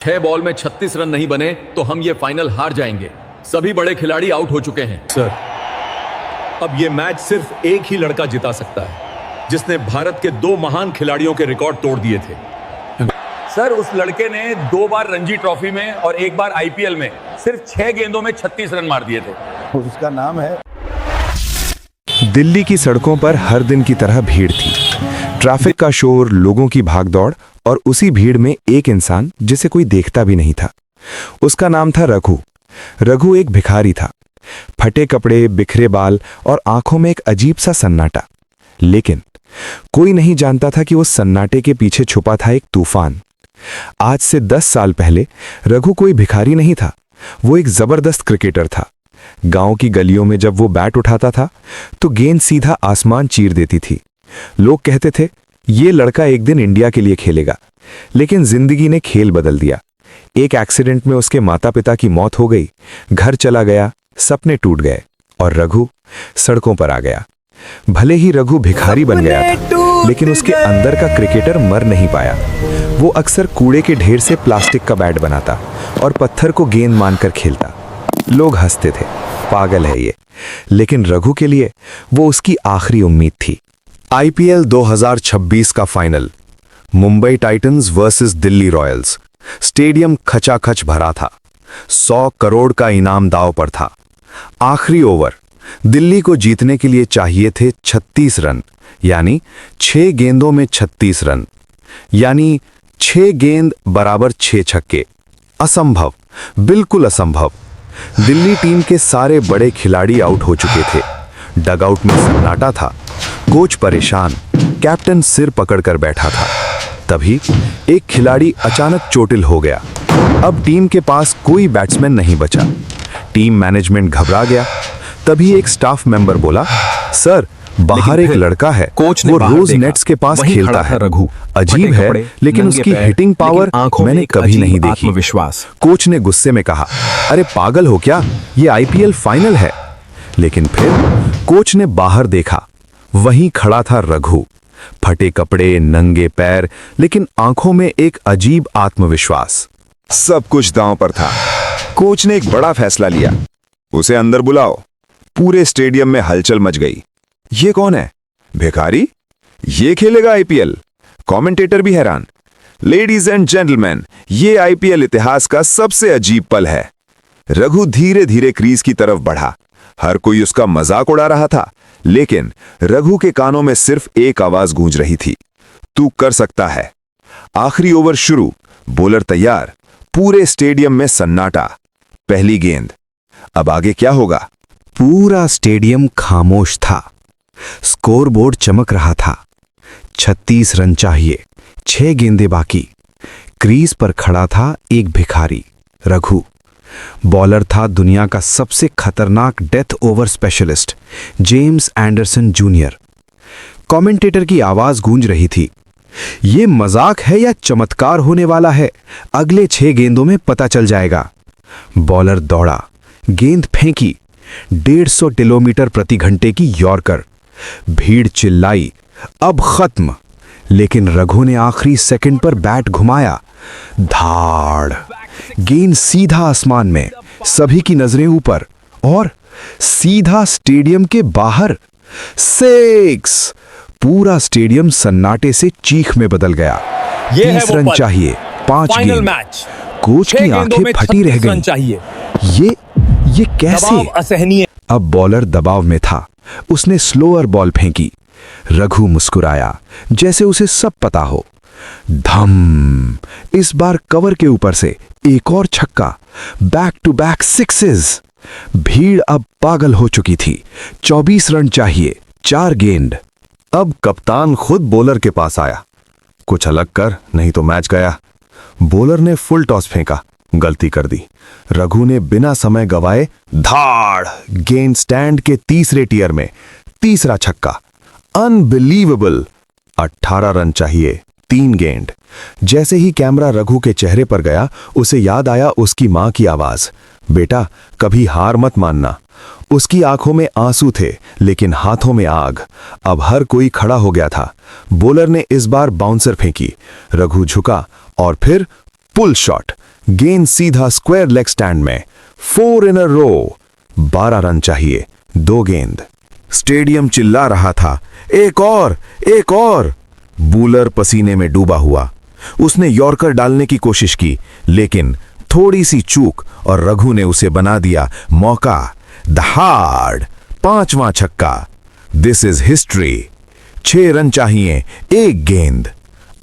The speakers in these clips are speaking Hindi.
6 बॉल में 36 रन नहीं बने तो हम ये फाइनल हार जाएंगे। सभी बड़े खिलाड़ी आउट हो चुके हैं। सर, अब ये मैच सिर्फ एक ही लड़का जिता सकता है, जिसने भारत के 2 महान खिलाड़ियों के रिकॉर्ड तोड़ दिए थे। सर, उस लड़के ने 2 बार रणजी ट्रॉफी में और 1 बार आईपीएल में सिर्फ 6 गेंदों में 36 रन मार दिए थे। उसका नाम है। दिल्ली की सड़कों पर हर दिन की तरह भीड़ थी। ट्रैफिक का शोर, लोगों की भागदौड़ और उसी भीड़ में एक इंसान जिसे कोई देखता भी नहीं था। उसका नाम था रघु। रघु एक भिखारी था। फटे कपड़े, बिखरे बाल और आंखों में एक अजीब सा सन्नाटा। लेकिन कोई नहीं जानता था कि उस सन्नाटे के पीछे छुपा था एक तूफान। आज से 10 साल पहले रघु कोई भिखारी नहीं था, वो एक जबरदस्त क्रिकेटर था। गांव की गलियों में जब वो बैट उठाता था तो गेंद सीधा आसमान चीर देती थी। लोग कहते थे ये लड़का एक दिन इंडिया के लिए खेलेगा। लेकिन जिंदगी ने खेल बदल दिया। एक एक्सीडेंट में उसके माता पिता की मौत हो गई, घर चला गया, सपने टूट गए और रघु सड़कों पर आ गया। भले ही रघु भिखारी बन गया था, लेकिन उसके अंदर का क्रिकेटर मर नहीं पाया। वो अक्सर कूड़े के ढेर से प्लास्टिक का बैट बनाता और पत्थर को गेंद मानकर खेलता। लोग हंसते थे, पागल है ये। लेकिन रघु के लिए वो उसकी आखिरी उम्मीद थी। आईपीएल 2026 का final, Mumbai Titans versus Delhi Royals. Stadium खचाखच भरा था। 100 करोड़ का इनाम दांव पर था। आखिरी ओवर, दिल्ली को जीतने के लिए चाहिए थे 36 रन, यानी 6 गेंदों में 36 रन, यानी 6 गेंद बराबर 6 छक्के। असंभव, बिल्कुल असंभव। दिल्ली टीम के सारे बड़े खिलाड़ी आउट हो चुके थे। डगआउट में सन्नाटा था। कोच परेशान, कैप्टन सिर पकड़कर बैठा था। तभी एक खिलाड़ी अचानक चोटिल हो गया। अब टीम के पास कोई बैट्समैन नहीं बचा। टीम मैनेजमेंट घबरा गया। तभी एक स्टाफ मेंबर बोला, सर, बाहर एक लड़का है, वो रोज नेट्स के पास खेलता है। रघु अजीब है, लेकिन उसकी हिटिंग पावर मैंने कभी नहीं देखी। आत्मविश्वास। कोच ने गुस्से में कहा, अरे पागल हो क्या, ये आईपीएल फाइनल है। लेकिन फिर कोच ने बाहर देखा। वहीं खड़ा था रघु, फटे कपड़े, नंगे पैर, लेकिन आंखों में एक अजीब आत्मविश्वास। सब कुछ दांव पर था। कोच ने एक बड़ा फैसला लिया, उसे अंदर बुलाओ। पूरे स्टेडियम में हलचल मच गई। ये कौन है? भिखारी? ये खेलेगा आईपीएल? कमेंटेटर भी हैरान। लेडीज एंड जेंटलमैन, ये आईपीएल इतिहास का सबसे अजीब पल है। रघु धीरे धीरे क्रीज की तरफ बढ़ा। हर कोई उसका मजाक उड़ा रहा था, लेकिन रघु के कानों में सिर्फ एक आवाज गूंज रही थी, तू कर सकता है। आखिरी ओवर शुरू, बॉलर तैयार। पूरे स्टेडियम में सन्नाटा। पहली गेंद। अब आगे क्या होगा? पूरा स्टेडियम खामोश था। स्कोरबोर्ड चमक रहा था। 36 रन चाहिए, 6 गेंदें बाकी। क्रीज पर खड़ा था एक भिखारी, रघु। बॉलर था दुनिया का सबसे खतरनाक death over specialist, James Anderson junior. Commentator की आवाज गूंज रही थी, ये मजाक है या चमत्कार होने वाला है, अगले 6 गेंदों में पता चल जाएगा। बॉलर दौड़ा, गेंद फेंकी। 150 किलोमीटर प्रति घंटे की यॉर्कर। भीड़ चिल्लाई, अब खत्म। लेकिन रघु ने आखिरी सेकंड पर बैट घुमाया। धाड़, गेंद सीधा आसमान में, सभी की नजरें ऊपर और सीधा स्टेडियम के बाहर। 6! पूरा स्टेडियम सन्नाटे से चीख में बदल गया। 30 रन चाहिए, 5 गेंद। कोच की आंखें फटी रह गईं। ये कैसे? असहनीय। अब बॉलर दबाव में था। उसने स्लोअर बॉल फेंकी। रघु मुस्कुराया, जैसे उसे सब पता हो। धम! इस बार कवर के ऊपर से एक और छक्का। Back to back 6s। भीड़ अब पागल हो चुकी थी। 24 रन चाहिए, 4 गेंद। अब कप्तान खुद बॉलर के पास आया, कुछ अलग कर नहीं तो मैच गया। बॉलर ने फुल टॉस फेंका, गलती कर दी। रघु ने बिना समय गवाए धाड़, गेंद स्टैंड के तीसरे टियर में, तीसरा छक्का। अनबिलीवेबल। 18 रन चाहिए, 3 गेंद। जैसे ही कैमरा रघु के चेहरे पर गया, उसे याद आया उसकी मां की आवाज, बेटा कभी हार मत मानना। उसकी आंखों में आंसू थे, लेकिन हाथों में आग। अब हर कोई खड़ा हो गया था। बॉलर ने इस बार बाउंसर फेंकी। रघु झुका और फिर पुल शॉट। गेंद सीधा स्क्वायर लेग स्टैंड में, 4 इन अ रो। 12 रन चाहिए, 2 गेंद। स्टेडियम चिल्ला रहा था, एक और, एक और। बूलर पसीने में डूबा हुआ। उसने यॉर्कर डालने की कोशिश की, लेकिन थोड़ी सी चूक और रघु ने उसे बना दिया मौका। दहाड़, 5वां छक्का। This is history. 6 रन चाहिए, 1 गेंद।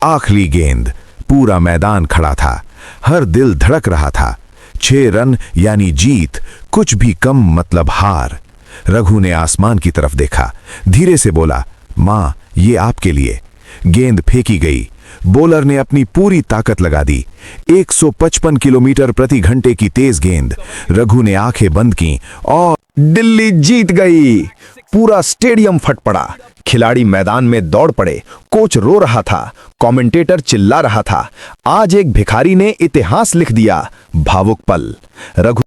आखिरी गेंद। पूरा मैदान खड़ा था, हर दिल धड़क रहा था। 6 रन यानी जीत, कुछ भी कम मतलब हार। रघु ने आसमान की तरफ देखा, धीरे से बोला, मां, ये आपके लिए। गेंद फेंकी गई। बॉलर ने अपनी पूरी ताकत लगा दी। 155 किलोमीटर प्रति घंटे की तेज गेंद। रघु ने आंखें बंद की और दिल्ली जीत गई। पूरा स्टेडियम फट पड़ा। खिलाड़ी मैदान में दौड़ पड़े। कोच रो रहा था, कमेंटेटर चिल्ला रहा था। आज एक भिखारी ने इतिहास लिख दिया। भावुक पल। रघु